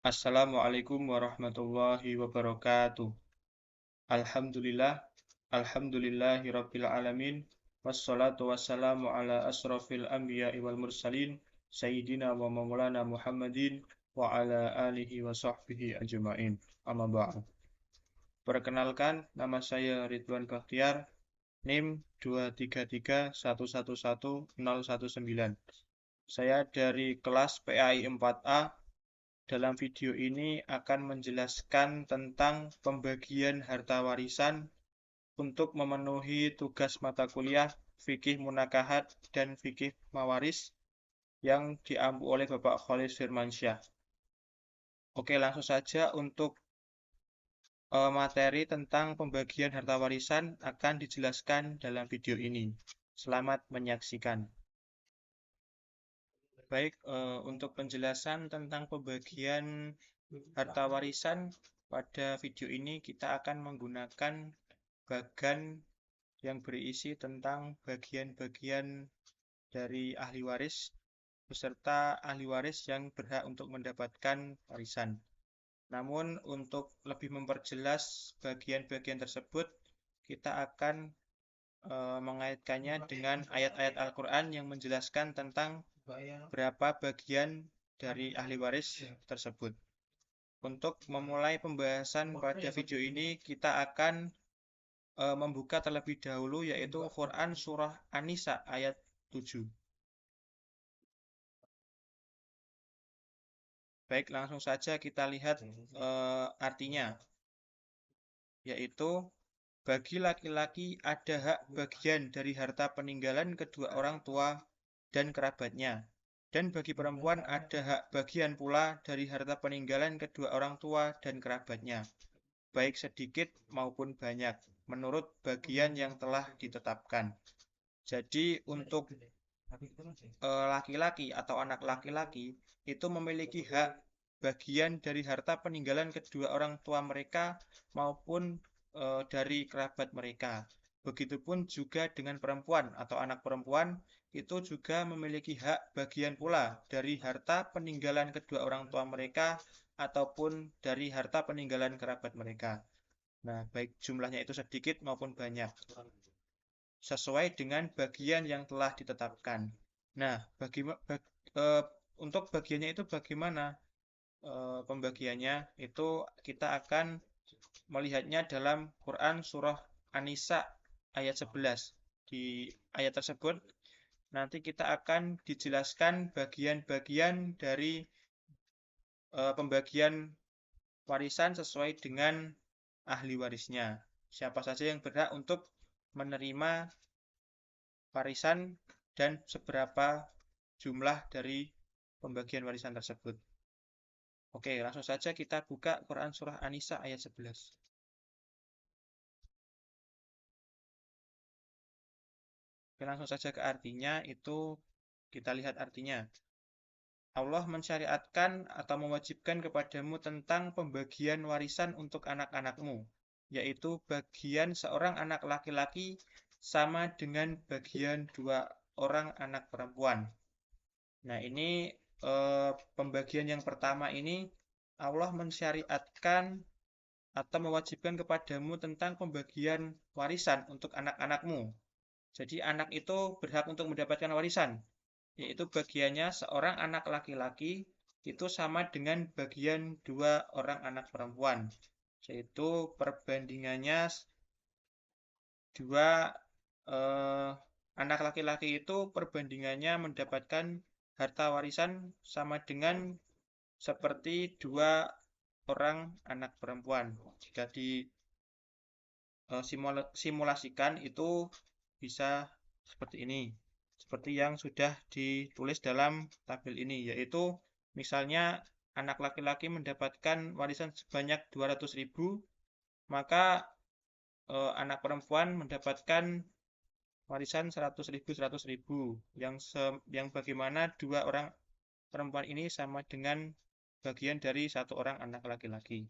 Assalamualaikum warahmatullahi wabarakatuh. Alhamdulillah, alhamdulillahi rabbil alamin. Wassalatu wassalamu ala asrafil anbiya'i wal mursalin, sayyidina wa maulana Muhammadin wa ala alihi wa sahbihi ajma'in. Amma ba'du. Perkenalkan, nama saya Ridwan Bakhtiar, NIM 233111019. Saya dari kelas PAI 4A. Dalam video ini akan menjelaskan tentang pembagian harta warisan untuk memenuhi tugas mata kuliah Fikih Munakahat dan Fikih Mawaris yang diampu oleh Bapak Khalid Firmansyah. Oke, langsung saja untuk materi tentang pembagian harta warisan akan dijelaskan dalam video ini. Selamat menyaksikan. Baik, untuk penjelasan tentang pembagian harta warisan pada video ini kita akan menggunakan bagan yang berisi tentang bagian-bagian dari ahli waris beserta ahli waris yang berhak untuk mendapatkan warisan. Namun untuk lebih memperjelas bagian-bagian tersebut, kita akan mengaitkannya dengan ayat-ayat Al-Quran yang menjelaskan tentang berapa bagian dari ahli waris tersebut. Untuk memulai pembahasan pada video ini, kita akan membuka terlebih dahulu yaitu Quran Surah An-Nisa ayat 7. Baik, langsung saja kita lihat artinya, yaitu bagi laki-laki ada hak bagian dari harta peninggalan kedua orang tua dan kerabatnya. Dan bagi perempuan ada hak bagian pula dari harta peninggalan kedua orang tua dan kerabatnya, baik sedikit maupun banyak, menurut bagian yang telah ditetapkan. Jadi untuk laki-laki atau anak laki-laki itu memiliki hak bagian dari harta peninggalan kedua orang tua mereka maupun dari kerabat mereka. Begitupun juga dengan perempuan atau anak perempuan itu juga memiliki hak bagian pula dari harta peninggalan kedua orang tua mereka ataupun dari harta peninggalan kerabat mereka. Nah, baik jumlahnya itu sedikit maupun banyak, sesuai dengan bagian yang telah ditetapkan. Nah, untuk bagiannya itu bagaimana pembagiannya? Itu kita akan melihatnya dalam Quran Surah An-Nisa ayat 11. Di ayat tersebut nanti kita akan dijelaskan bagian-bagian dari pembagian warisan sesuai dengan ahli warisnya. Siapa saja yang berhak untuk menerima warisan dan seberapa jumlah dari pembagian warisan tersebut. Oke, langsung saja kita buka Quran Surah An-Nisa ayat 11. Oke, langsung saja ke artinya, itu kita lihat artinya. Allah mensyariatkan atau mewajibkan kepadamu tentang pembagian warisan untuk anak-anakmu, yaitu bagian seorang anak laki-laki sama dengan bagian dua orang anak perempuan. Nah, ini pembagian yang pertama ini Allah mensyariatkan atau mewajibkan kepadamu tentang pembagian warisan untuk anak-anakmu. Jadi anak itu berhak untuk mendapatkan warisan, yaitu bagiannya seorang anak laki-laki itu sama dengan bagian dua orang anak perempuan, yaitu perbandingannya dua anak laki-laki itu perbandingannya mendapatkan harta warisan sama dengan seperti dua orang anak perempuan. Jika disimulasikan itu bisa seperti ini. Seperti yang sudah ditulis dalam tabel ini, yaitu misalnya anak laki-laki mendapatkan warisan sebanyak 200.000, maka anak perempuan mendapatkan warisan 100.000 yang bagaimana dua orang perempuan ini sama dengan bagian dari satu orang anak laki-laki.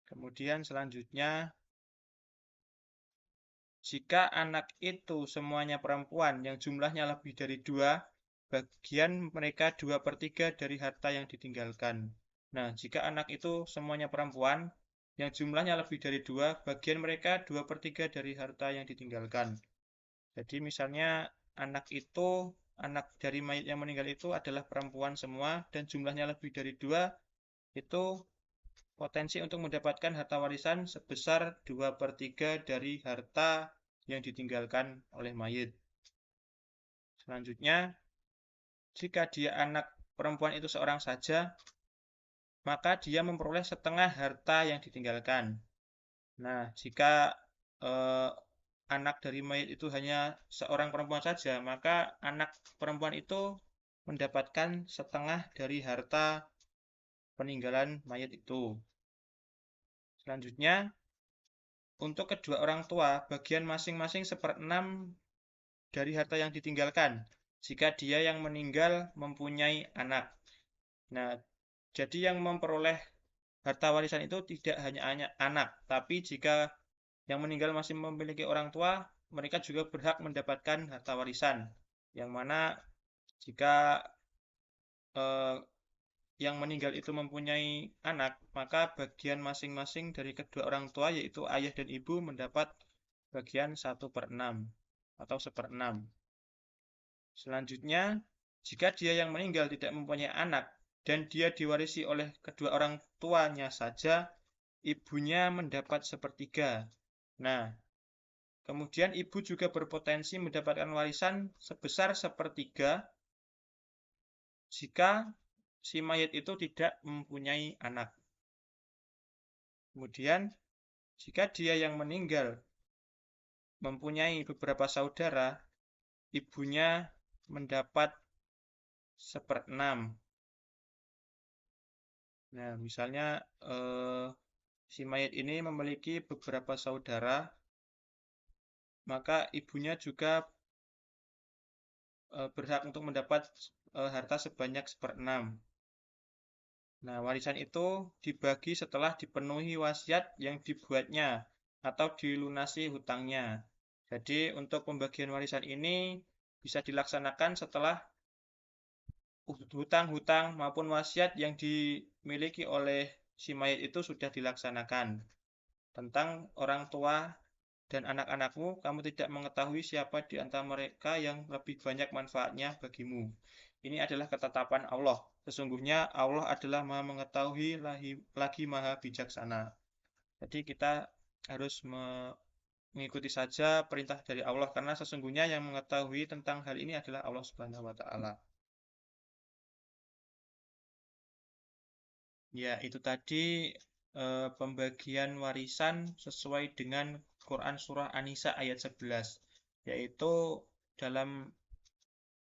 Kemudian selanjutnya, jika anak itu semuanya perempuan yang jumlahnya lebih dari dua, bagian mereka 2/3 dari harta yang ditinggalkan. Nah, jika anak itu semuanya perempuan, yang jumlahnya lebih dari dua, bagian mereka 2/3 dari harta yang ditinggalkan. Jadi misalnya anak dari mayat yang meninggal itu adalah perempuan semua dan jumlahnya lebih dari dua, itu potensi untuk mendapatkan harta warisan sebesar 2/3 dari harta yang ditinggalkan oleh mayit. Selanjutnya, jika dia anak perempuan itu seorang saja, maka dia memperoleh setengah harta yang ditinggalkan. Nah, jika eh, anak dari mayit itu hanya seorang perempuan saja, maka anak perempuan itu mendapatkan setengah dari harta peninggalan mayit itu. Selanjutnya, untuk kedua orang tua, bagian masing-masing 1/6 dari harta yang ditinggalkan, jika dia yang meninggal mempunyai anak. Nah, jadi yang memperoleh harta warisan itu tidak hanya anak, tapi jika yang meninggal masih memiliki orang tua, mereka juga berhak mendapatkan harta warisan. Yang mana jika eh, yang meninggal itu mempunyai anak, maka bagian masing-masing dari kedua orang tua, yaitu ayah dan ibu, mendapat bagian 1/6 atau 1/6. Selanjutnya, jika dia yang meninggal tidak mempunyai anak dan dia diwarisi oleh kedua orang tuanya saja, ibunya mendapat 1/3. Nah, kemudian ibu juga berpotensi mendapatkan warisan sebesar 1/3 jika si mayat itu tidak mempunyai anak. Kemudian, jika dia yang meninggal mempunyai beberapa saudara, ibunya mendapat 1/6. Nah, misalnya si mayat ini memiliki beberapa saudara, maka ibunya juga berhak untuk mendapat harta sebanyak 1/6. Nah, warisan itu dibagi setelah dipenuhi wasiat yang dibuatnya atau dilunasi hutangnya. Jadi, untuk pembagian warisan ini bisa dilaksanakan setelah hutang-hutang maupun wasiat yang dimiliki oleh si mayat itu sudah dilaksanakan. Tentang orang tua dan anak-anakmu, kamu tidak mengetahui siapa di antara mereka yang lebih banyak manfaatnya bagimu. Ini adalah ketetapan Allah. Sesungguhnya Allah adalah Maha Mengetahui lagi Maha Bijaksana. Jadi kita harus mengikuti saja perintah dari Allah karena sesungguhnya yang mengetahui tentang hal ini adalah Allah Subhanahu wa taala. Ya, itu tadi pembagian warisan sesuai dengan Quran Surah An-Nisa ayat 11, yaitu dalam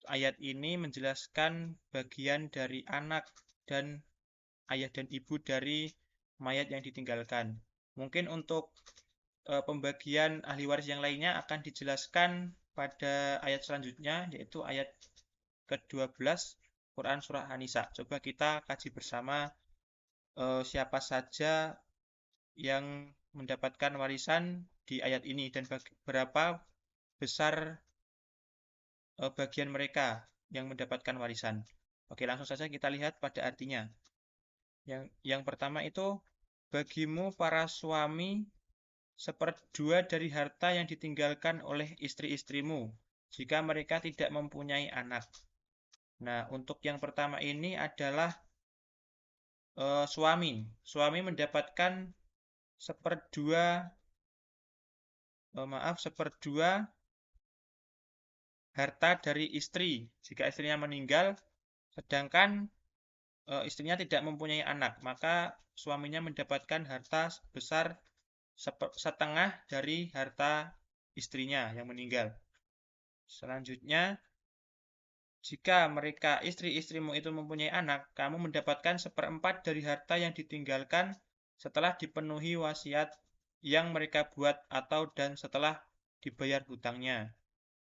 ayat ini menjelaskan bagian dari anak dan ayah dan ibu dari mayat yang ditinggalkan. Mungkin untuk pembagian ahli waris yang lainnya akan dijelaskan pada ayat selanjutnya, yaitu ayat ke-12 Quran Surah An-Nisa. Coba kita kaji bersama siapa saja yang mendapatkan warisan di ayat ini dan berapa besar bagian mereka yang mendapatkan warisan. Oke, langsung saja kita lihat pada artinya. Yang pertama itu, bagimu para suami 1/2 dari harta yang ditinggalkan oleh istri-istrimu jika mereka tidak mempunyai anak. Nah, untuk yang pertama ini adalah suami. Suami mendapatkan 1/2 1/2 harta dari istri jika istrinya meninggal, sedangkan istrinya tidak mempunyai anak, maka suaminya mendapatkan harta sebesar setengah dari harta istrinya yang meninggal. Selanjutnya, jika mereka istri-istrimu itu mempunyai anak, kamu mendapatkan 1/4 dari harta yang ditinggalkan setelah dipenuhi wasiat yang mereka buat atau dan setelah dibayar hutangnya.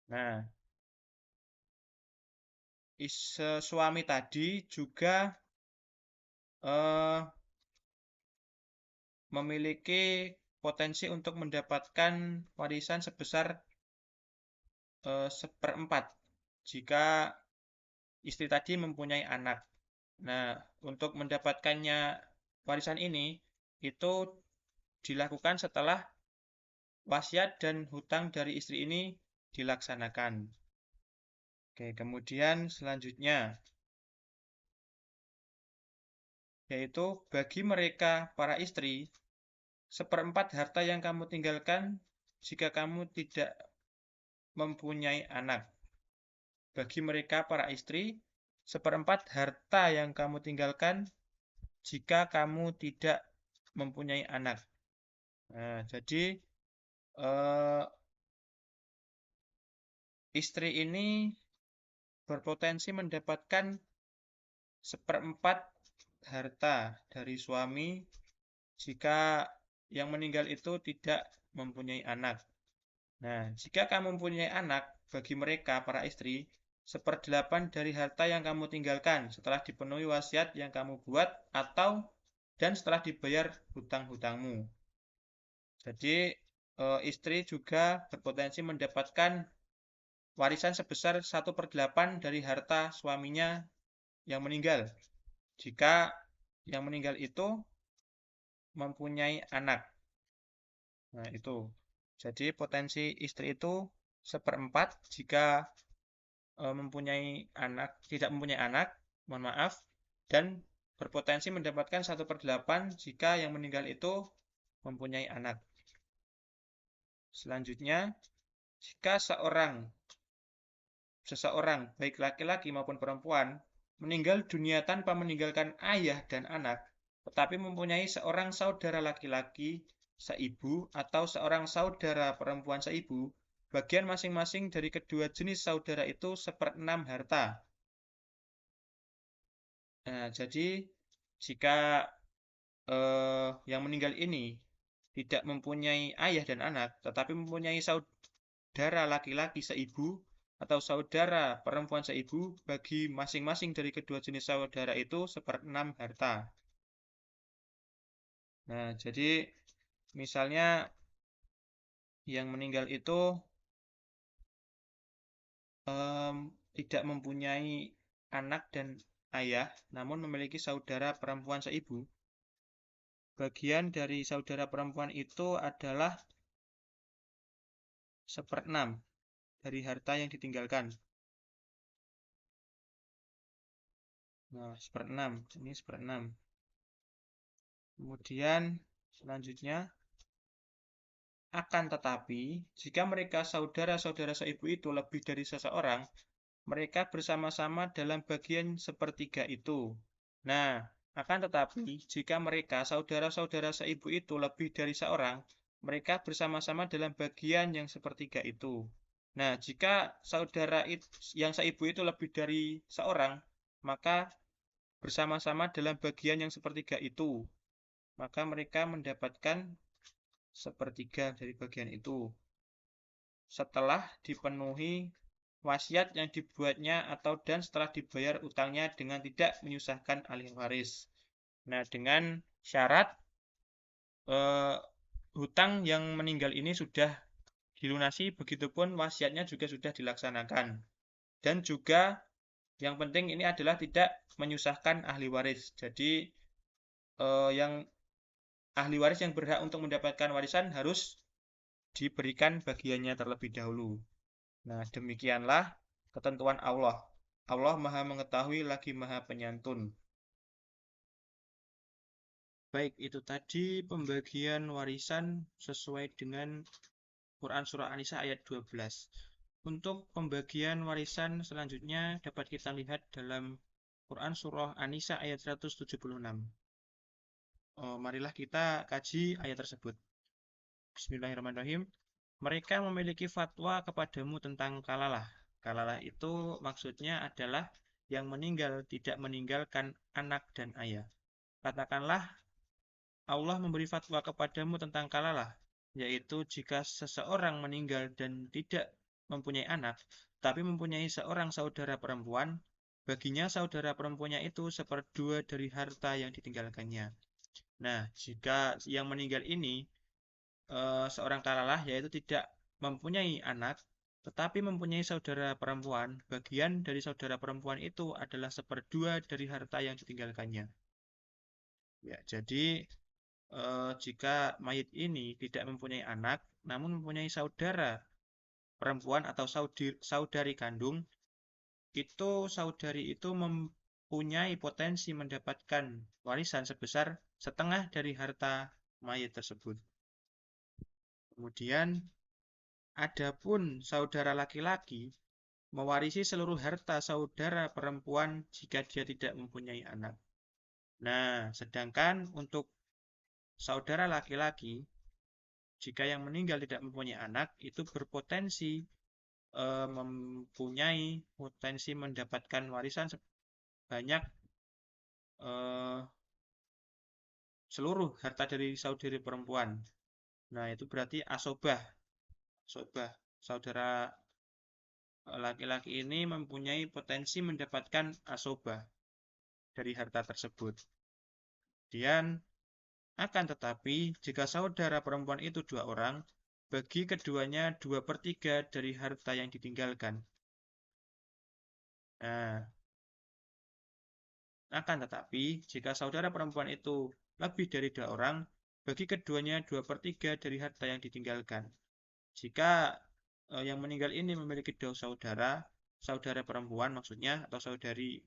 Nah, suami tadi juga eh, memiliki potensi untuk mendapatkan warisan sebesar 1/4 jika istri tadi mempunyai anak. Nah, untuk mendapatkannya warisan ini itu dilakukan setelah wasiat dan hutang dari istri ini dilaksanakan. Oke, kemudian selanjutnya yaitu bagi mereka para istri, seperempat harta yang kamu tinggalkan jika kamu tidak mempunyai anak. Bagi mereka para istri, seperempat harta yang kamu tinggalkan jika kamu tidak mempunyai anak. Nah, jadi eh, istri ini berpotensi mendapatkan seperempat harta dari suami jika yang meninggal itu tidak mempunyai anak. Nah, jika kamu mempunyai anak, bagi mereka, para istri, seperdelapan dari harta yang kamu tinggalkan setelah dipenuhi wasiat yang kamu buat atau dan setelah dibayar hutang-hutangmu. Jadi, istri juga berpotensi mendapatkan warisan sebesar 1/8 dari harta suaminya yang meninggal. Jika yang meninggal itu mempunyai anak. Nah, itu. Jadi potensi istri itu seperempat jika mempunyai anak, tidak mempunyai anak, mohon maaf, dan berpotensi mendapatkan 1/8 jika yang meninggal itu mempunyai anak. Selanjutnya, jika seseorang, baik laki-laki maupun perempuan, meninggal dunia tanpa meninggalkan ayah dan anak, tetapi mempunyai seorang saudara laki-laki seibu atau seorang saudara perempuan seibu, bagian masing-masing dari kedua jenis saudara itu 1/6 harta. Nah, jadi jika yang meninggal ini tidak mempunyai ayah dan anak, tetapi mempunyai saudara laki-laki seibu atau saudara perempuan seibu, bagi masing-masing dari kedua jenis saudara itu 1/6 harta. Nah, jadi misalnya yang meninggal itu tidak mempunyai anak dan ayah, namun memiliki saudara perempuan seibu. Bagian dari saudara perempuan itu adalah 1/6 dari harta yang ditinggalkan. Nah, 1/6, ini 1/6. Kemudian selanjutnya, akan tetapi, jika mereka saudara-saudara seibu itu lebih dari seseorang, mereka bersama-sama dalam bagian sepertiga itu. Nah, akan tetapi, jika mereka saudara-saudara seibu itu lebih dari seorang, mereka bersama-sama dalam bagian yang sepertiga itu. Nah, jika saudara yang seibu itu lebih dari seorang, maka bersama-sama dalam bagian yang sepertiga itu. Maka mereka mendapatkan sepertiga dari bagian itu. Setelah dipenuhi wasiat yang dibuatnya atau dan setelah dibayar utangnya dengan tidak menyusahkan ahli waris. Nah, dengan syarat hutang yang meninggal ini sudah dilunasi, begitupun wasiatnya juga sudah dilaksanakan. Dan juga yang penting ini adalah tidak menyusahkan ahli waris. Jadi yang ahli waris yang berhak untuk mendapatkan warisan harus diberikan bagiannya terlebih dahulu. Nah, demikianlah ketentuan Allah. Allah Maha Mengetahui lagi Maha Penyantun. Baik, itu tadi pembagian warisan sesuai dengan Quran Surah An-Nisa ayat 12. Untuk pembagian warisan selanjutnya dapat kita lihat dalam Quran Surah An-Nisa ayat 176. Marilah kita kaji ayat tersebut. Bismillahirrahmanirrahim. Mereka memiliki fatwa kepadamu tentang kalalah. Kalalah itu maksudnya adalah yang meninggal tidak meninggalkan anak dan ayah. Katakanlah, Allah memberi fatwa kepadamu tentang kalalah, yaitu jika seseorang meninggal dan tidak mempunyai anak, tapi mempunyai seorang saudara perempuan, baginya saudara perempuannya itu 1/2 dari harta yang ditinggalkannya. Nah, jika yang meninggal ini seorang kalalah, yaitu tidak mempunyai anak, tetapi mempunyai saudara perempuan, bagian dari saudara perempuan itu adalah 1/2 dari harta yang ditinggalkannya. Ya, jadi jika mayit ini tidak mempunyai anak, namun mempunyai saudara perempuan atau saudari kandung, itu saudari itu mempunyai potensi mendapatkan warisan sebesar setengah dari harta mayit tersebut. Kemudian, adapun saudara laki-laki mewarisi seluruh harta saudara perempuan jika dia tidak mempunyai anak. Nah, sedangkan untuk saudara laki-laki, jika yang meninggal tidak mempunyai anak, itu berpotensi mempunyai potensi mendapatkan warisan sebanyak seluruh harta dari saudari perempuan. Nah, itu berarti asobah. Asobah. Saudara laki-laki ini mempunyai potensi mendapatkan asobah dari harta tersebut. Kemudian, akan tetapi, jika saudara perempuan itu 2 orang, bagi keduanya 2/3 dari harta yang ditinggalkan. Nah, akan tetapi, jika saudara perempuan itu lebih dari 2 orang, bagi keduanya 2/3 dari harta yang ditinggalkan. Jika yang meninggal ini memiliki 2 saudara, saudara perempuan maksudnya, atau saudari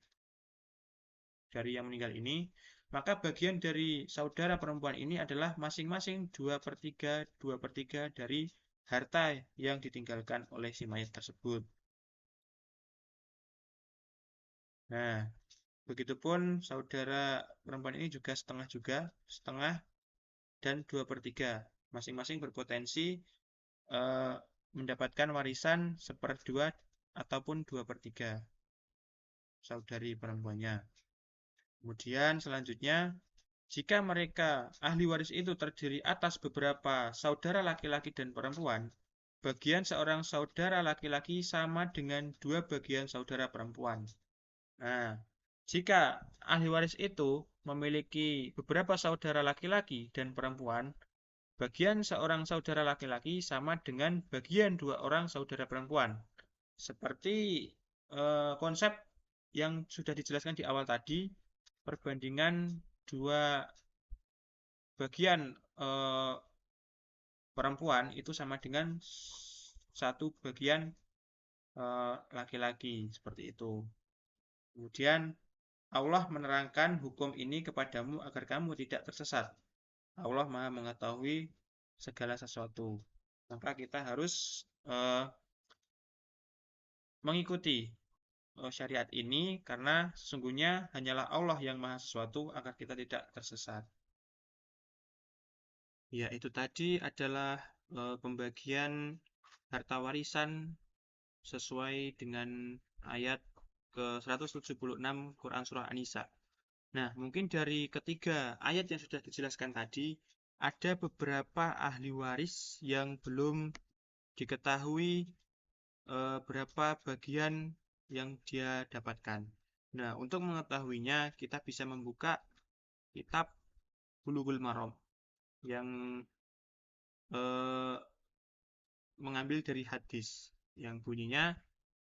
dari yang meninggal ini, maka bagian dari saudara perempuan ini adalah masing-masing 2/3 dari harta yang ditinggalkan oleh si mayat tersebut. Nah, begitupun saudara perempuan ini juga setengah dan 2/3. Masing-masing berpotensi mendapatkan warisan 1/2 ataupun 2/3 saudari perempuannya. Kemudian selanjutnya, jika mereka ahli waris itu terdiri atas beberapa saudara laki-laki dan perempuan, bagian seorang saudara laki-laki sama dengan 2 bagian saudara perempuan. Nah, jika ahli waris itu memiliki beberapa saudara laki-laki dan perempuan, bagian seorang saudara laki-laki sama dengan bagian 2 orang saudara perempuan. Seperti konsep yang sudah dijelaskan di awal tadi, perbandingan 2 bagian perempuan itu sama dengan 1 bagian laki-laki, seperti itu. Kemudian Allah menerangkan hukum ini kepadamu agar kamu tidak tersesat. Allah Maha mengetahui segala sesuatu. Maka kita harus mengikuti syariat ini karena sesungguhnya hanyalah Allah yang Maha sesuatu agar kita tidak tersesat. Ya, itu tadi adalah pembagian harta warisan sesuai dengan ayat ke-176 Quran Surah An-Nisa. Nah, mungkin dari ketiga ayat yang sudah dijelaskan tadi, ada beberapa ahli waris yang belum diketahui berapa bagian yang dia dapatkan. Nah, untuk mengetahuinya, kita bisa membuka kitab Bulughul Maram yang mengambil dari hadis yang bunyinya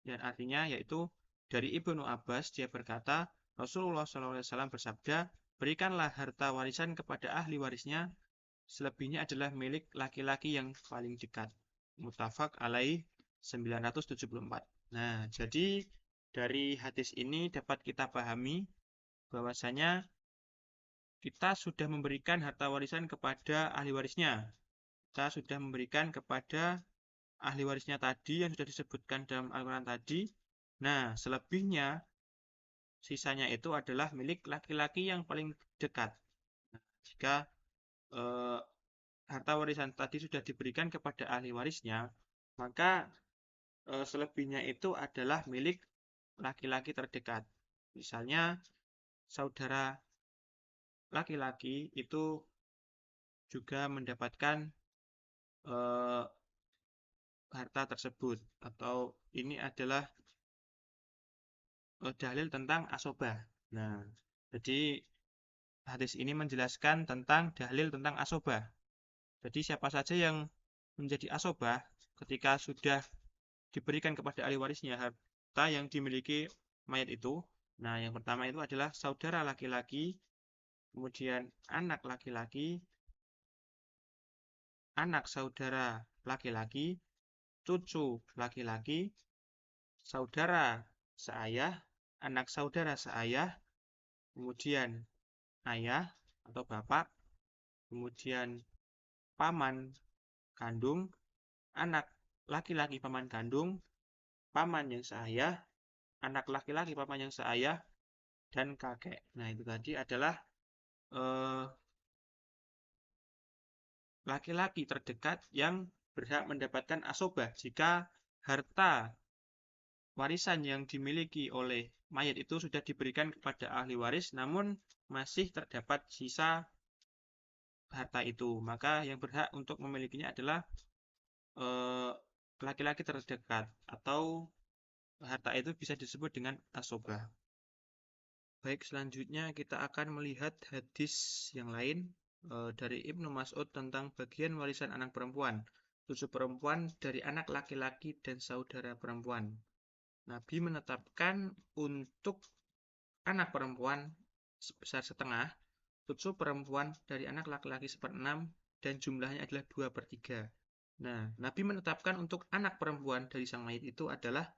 dan artinya yaitu dari Ibnu Abbas, dia berkata, Rasulullah SAW bersabda, berikanlah harta warisan kepada ahli warisnya, selebihnya adalah milik laki-laki yang paling dekat. Muttafaq alaih 974. Nah, jadi dari hadis ini dapat kita pahami bahwasanya kita sudah memberikan harta warisan kepada ahli warisnya. Kita sudah memberikan kepada ahli warisnya tadi yang sudah disebutkan dalam Al-Quran tadi. Nah, selebihnya sisanya itu adalah milik laki-laki yang paling dekat. Nah, jika harta warisan tadi sudah diberikan kepada ahli warisnya, maka selebihnya itu adalah milik laki-laki terdekat. Misalnya, saudara laki-laki itu juga mendapatkan harta tersebut, atau ini adalah dalil tentang asobah. Nah, jadi hadis ini menjelaskan tentang dalil tentang asobah. Jadi siapa saja yang menjadi asobah ketika sudah diberikan kepada ahli warisnya harta yang dimiliki mayat itu. Nah, yang pertama itu adalah saudara laki-laki, kemudian anak laki-laki, anak saudara laki-laki, cucu laki-laki, saudara seayah, anak saudara seayah, kemudian ayah atau bapak, kemudian paman kandung, anak laki-laki paman kandung, paman yang seayah, anak laki-laki paman yang seayah, dan kakek. Nah, itu tadi adalah laki-laki terdekat yang berhak mendapatkan asobah jika harta warisan yang dimiliki oleh mayat itu sudah diberikan kepada ahli waris, namun masih terdapat sisa harta itu. Maka yang berhak untuk memilikinya adalah laki-laki terdekat, atau harta itu bisa disebut dengan asobah. Baik, selanjutnya kita akan melihat hadis yang lain dari Ibnu Mas'ud tentang bagian warisan anak perempuan, cucu perempuan dari anak laki-laki dan saudara perempuan. Nabi menetapkan untuk anak perempuan sebesar setengah, cucu perempuan dari anak laki-laki 1/6, dan jumlahnya adalah 2/3. Nah, Nabi menetapkan untuk anak perempuan dari sang mayit itu adalah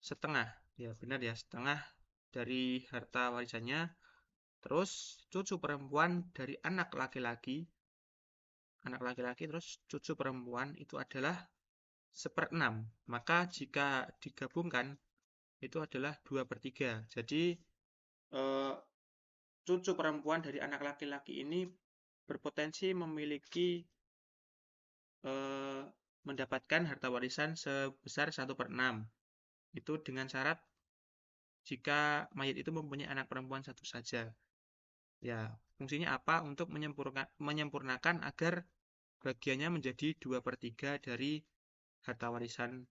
setengah. Ya, benar ya, setengah dari harta warisannya. Terus cucu perempuan dari anak laki-laki, terus cucu perempuan itu adalah 1/6. Maka jika digabungkan itu adalah 2/3. Jadi cucu perempuan dari anak laki-laki ini berpotensi memiliki mendapatkan harta warisan sebesar 1/6. Itu dengan syarat jika mayat itu mempunyai anak perempuan satu saja. Ya, fungsinya apa? Untuk menyempurnakan agar bagiannya menjadi 2/3 dari harta warisan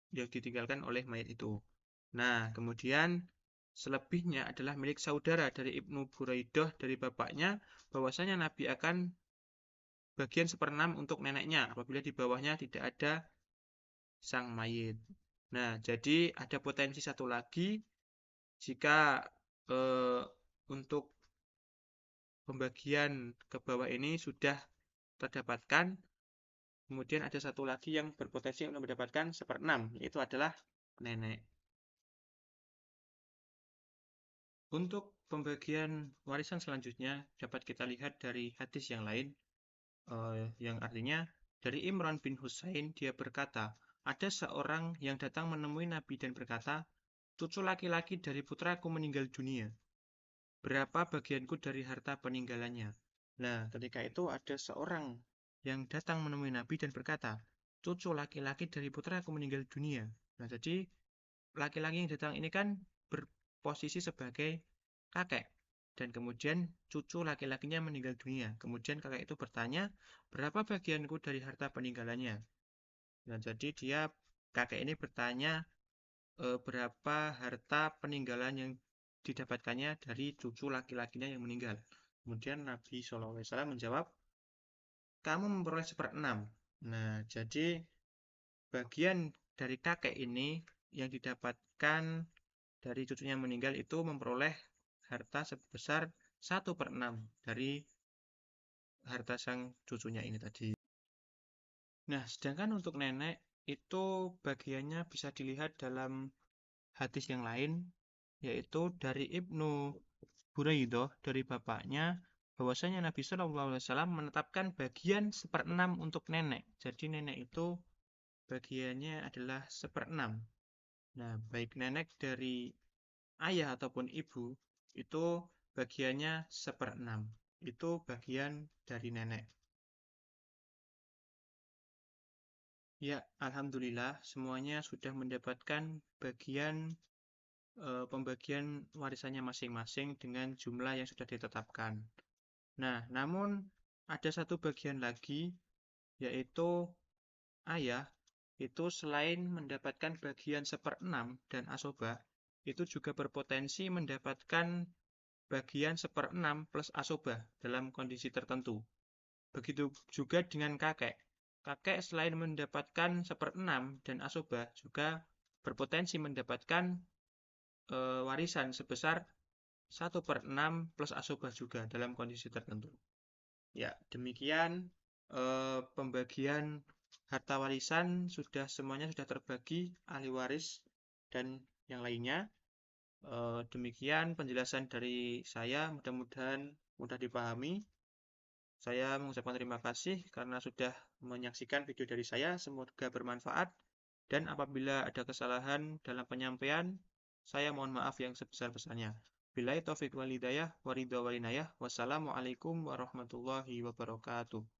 yang ditinggalkan oleh mayat itu. Nah, kemudian selebihnya adalah milik saudara dari Ibnu Buraidah dari bapaknya, bahwasanya Nabi akan bagian 1/6 untuk neneknya apabila di bawahnya tidak ada sang mayit. Nah, jadi ada potensi satu lagi jika untuk pembagian ke bawah ini sudah terdapatkan, kemudian ada satu lagi yang berpotensi untuk mendapatkan 1/6, yaitu adalah nenek. Untuk pembagian warisan selanjutnya dapat kita lihat dari hadis yang lain, yang artinya dari Imran bin Husain, dia berkata, ada seorang yang datang menemui Nabi dan berkata, cucu laki-laki dari putraku meninggal dunia. Berapa bagianku dari harta peninggalannya? Nah, ketika itu ada seorang yang datang menemui Nabi dan berkata, cucu laki-laki dari putraku meninggal dunia. Nah, jadi laki-laki yang datang ini kan berposisi sebagai kakek. Dan kemudian cucu laki-lakinya meninggal dunia. Kemudian kakek itu bertanya, berapa bagianku dari harta peninggalannya? Nah, jadi kakek ini bertanya berapa harta peninggalan yang didapatkannya dari cucu laki-lakinya yang meninggal. Kemudian Nabi SAW menjawab, kamu memperoleh 1/6. Nah, jadi bagian dari kakek ini yang didapatkan dari cucunya yang meninggal itu memperoleh harta sebesar 1/6 dari harta sang cucunya ini tadi. Nah, sedangkan untuk nenek itu bagiannya bisa dilihat dalam hadis yang lain, yaitu dari Ibnu Buraidah dari bapaknya, bahwasanya Nabi SAW menetapkan bagian 1/6 untuk nenek. Jadi nenek itu bagiannya adalah 1/6. Nah, baik nenek dari ayah ataupun ibu itu bagiannya 1/6. Itu bagian dari nenek. Ya, alhamdulillah semuanya sudah mendapatkan bagian pembagian warisannya masing-masing dengan jumlah yang sudah ditetapkan. Nah, namun ada satu bagian lagi, yaitu ayah, itu selain mendapatkan bagian 1/6 dan asobah, itu juga berpotensi mendapatkan bagian 1/6 plus asobah dalam kondisi tertentu. Begitu juga dengan kakek. kakek selain mendapatkan 1/6 dan asobah juga berpotensi mendapatkan warisan sebesar 1/6 plus asobah juga dalam kondisi tertentu. Ya, demikian pembagian harta warisan semuanya sudah terbagi, ahli waris dan yang lainnya. Demikian penjelasan dari saya, mudah-mudahan mudah dipahami. Saya mengucapkan terima kasih karena sudah menyaksikan video dari saya, semoga bermanfaat. Dan apabila ada kesalahan dalam penyampaian, saya mohon maaf yang sebesar-besarnya. Billahi taufiq wal hidayah, waridho walinayah. Wassalamualaikum warahmatullahi wabarakatuh.